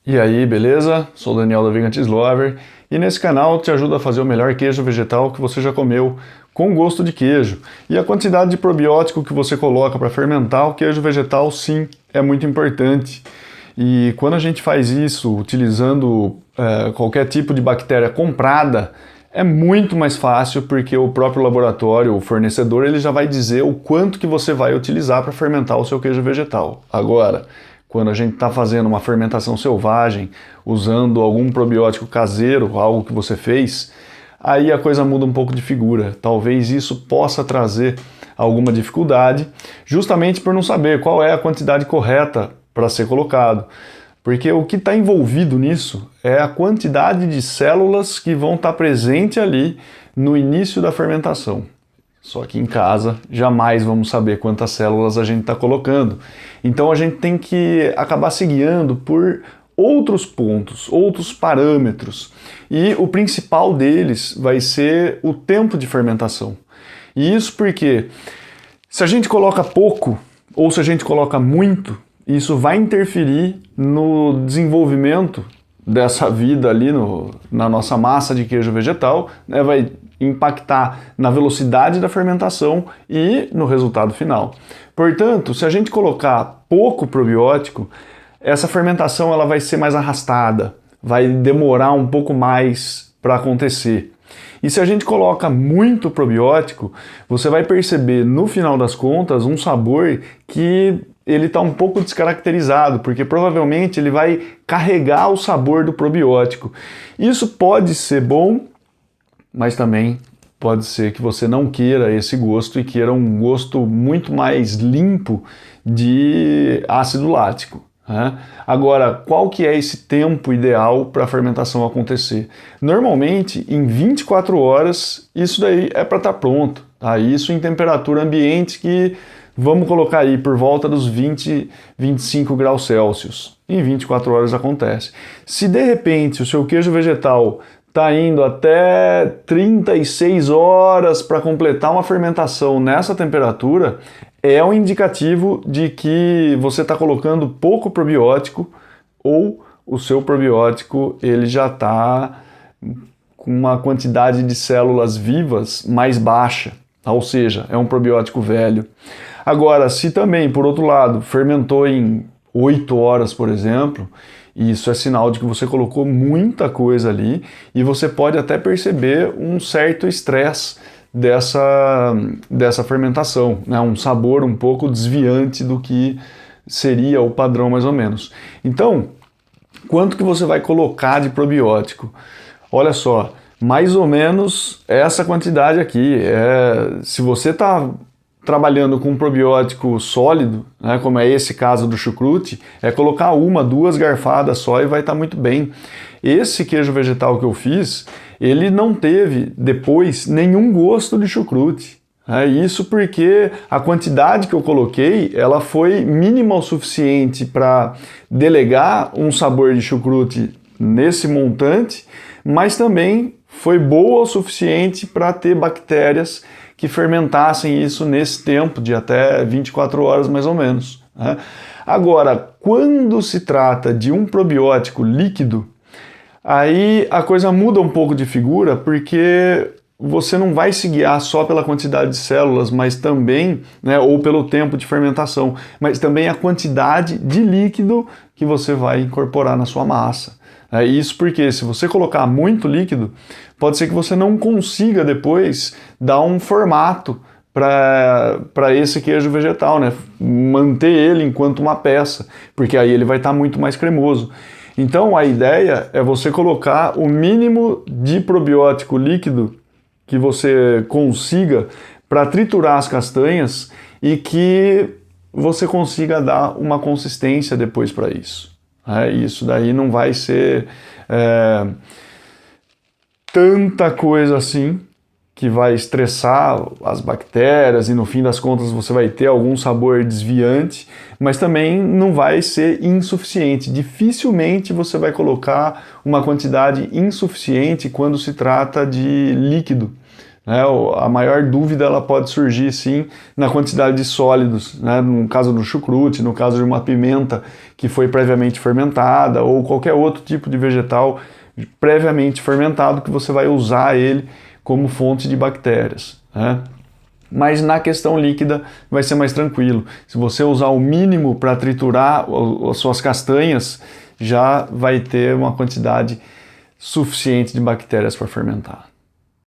E aí, beleza? Sou o Daniel da Vegan Cheese Lover e nesse canal eu te ajudo a fazer o melhor queijo vegetal que você já comeu com gosto de queijo. E a quantidade de probiótico que você coloca para fermentar o queijo vegetal, sim, é muito importante. E quando a gente faz isso utilizando qualquer tipo de bactéria comprada, é muito mais fácil porque o próprio laboratório, o fornecedor, ele já vai dizer o quanto que você vai utilizar para fermentar o seu queijo vegetal. Agora, quando a gente está fazendo uma fermentação selvagem, usando algum probiótico caseiro, algo que você fez, aí a coisa muda um pouco de figura. Talvez isso possa trazer alguma dificuldade, justamente por não saber qual é a quantidade correta para ser colocado. Porque o que está envolvido nisso é a quantidade de células que vão estar presentes ali no início da fermentação. Só que em casa jamais vamos saber quantas células a gente está colocando. Então a gente tem que acabar se guiando por outros pontos, outros parâmetros. E o principal deles vai ser o tempo de fermentação. E isso porque se a gente coloca pouco ou se a gente coloca muito, isso vai interferir no desenvolvimento dessa vida ali na nossa massa de queijo vegetal, né? Vai impactar na velocidade da fermentação e no resultado final. Portanto, se a gente colocar pouco probiótico, essa fermentação ela vai ser mais arrastada, vai demorar um pouco mais para acontecer. E se a gente coloca muito probiótico, você vai perceber no final das contas um sabor que ele está um pouco descaracterizado, porque provavelmente ele vai carregar o sabor do probiótico. Isso pode ser bom, mas também pode ser que você não queira esse gosto e queira um gosto muito mais limpo de ácido lático. Né? Agora, qual que é esse tempo ideal para a fermentação acontecer? Normalmente, em 24 horas, isso daí é para estar pronto. Tá? Isso em temperatura ambiente que vamos colocar aí por volta dos 20, 25 graus Celsius. Em 24 horas acontece. Se de repente o seu queijo vegetal está indo até 36 horas para completar uma fermentação nessa temperatura, é um indicativo de que você está colocando pouco probiótico ou o seu probiótico ele já está com uma quantidade de células vivas mais baixa, ou seja, é um probiótico velho. Agora, se também, por outro lado, fermentou em 8 horas, por exemplo, isso é sinal de que você colocou muita coisa ali e você pode até perceber um certo estresse dessa fermentação, né? Um sabor um pouco desviante do que seria o padrão mais ou menos. Então, quanto que você vai colocar de probiótico? Olha só, mais ou menos essa quantidade aqui. Se você está trabalhando com um probiótico sólido, né, como é esse caso do chucrute, é colocar 1, 2 garfadas só e vai estar muito bem. Esse queijo vegetal que eu fiz, ele não teve depois nenhum gosto de chucrute. Isso porque a quantidade que eu coloquei, ela foi mínima o suficiente para delegar um sabor de chucrute nesse montante, mas também foi boa o suficiente para ter bactérias que fermentassem isso nesse tempo de até 24 horas mais ou menos. Né? Agora, quando se trata de um probiótico líquido, aí a coisa muda um pouco de figura, porque você não vai se guiar só pela quantidade de células, mas também, né, ou pelo tempo de fermentação, mas também a quantidade de líquido que você vai incorporar na sua massa. Isso porque se você colocar muito líquido, pode ser que você não consiga depois dar um formato para esse queijo vegetal, né? Manter ele enquanto uma peça, porque aí ele vai estar muito mais cremoso. Então a ideia é você colocar o mínimo de probiótico líquido que você consiga para triturar as castanhas e que você consiga dar uma consistência depois para isso. Isso daí não vai ser tanta coisa assim que vai estressar as bactérias e no fim das contas você vai ter algum sabor desviante, mas também não vai ser insuficiente. Dificilmente você vai colocar uma quantidade insuficiente quando se trata de líquido né? A maior dúvida ela pode surgir sim na quantidade de sólidos, né? No caso do chucrute, no caso de uma pimenta que foi previamente fermentada ou qualquer outro tipo de vegetal previamente fermentado que você vai usar ele como fonte de bactérias, né? Mas na questão líquida vai ser mais tranquilo. Se você usar o mínimo para triturar as suas castanhas, já vai ter uma quantidade suficiente de bactérias para fermentar.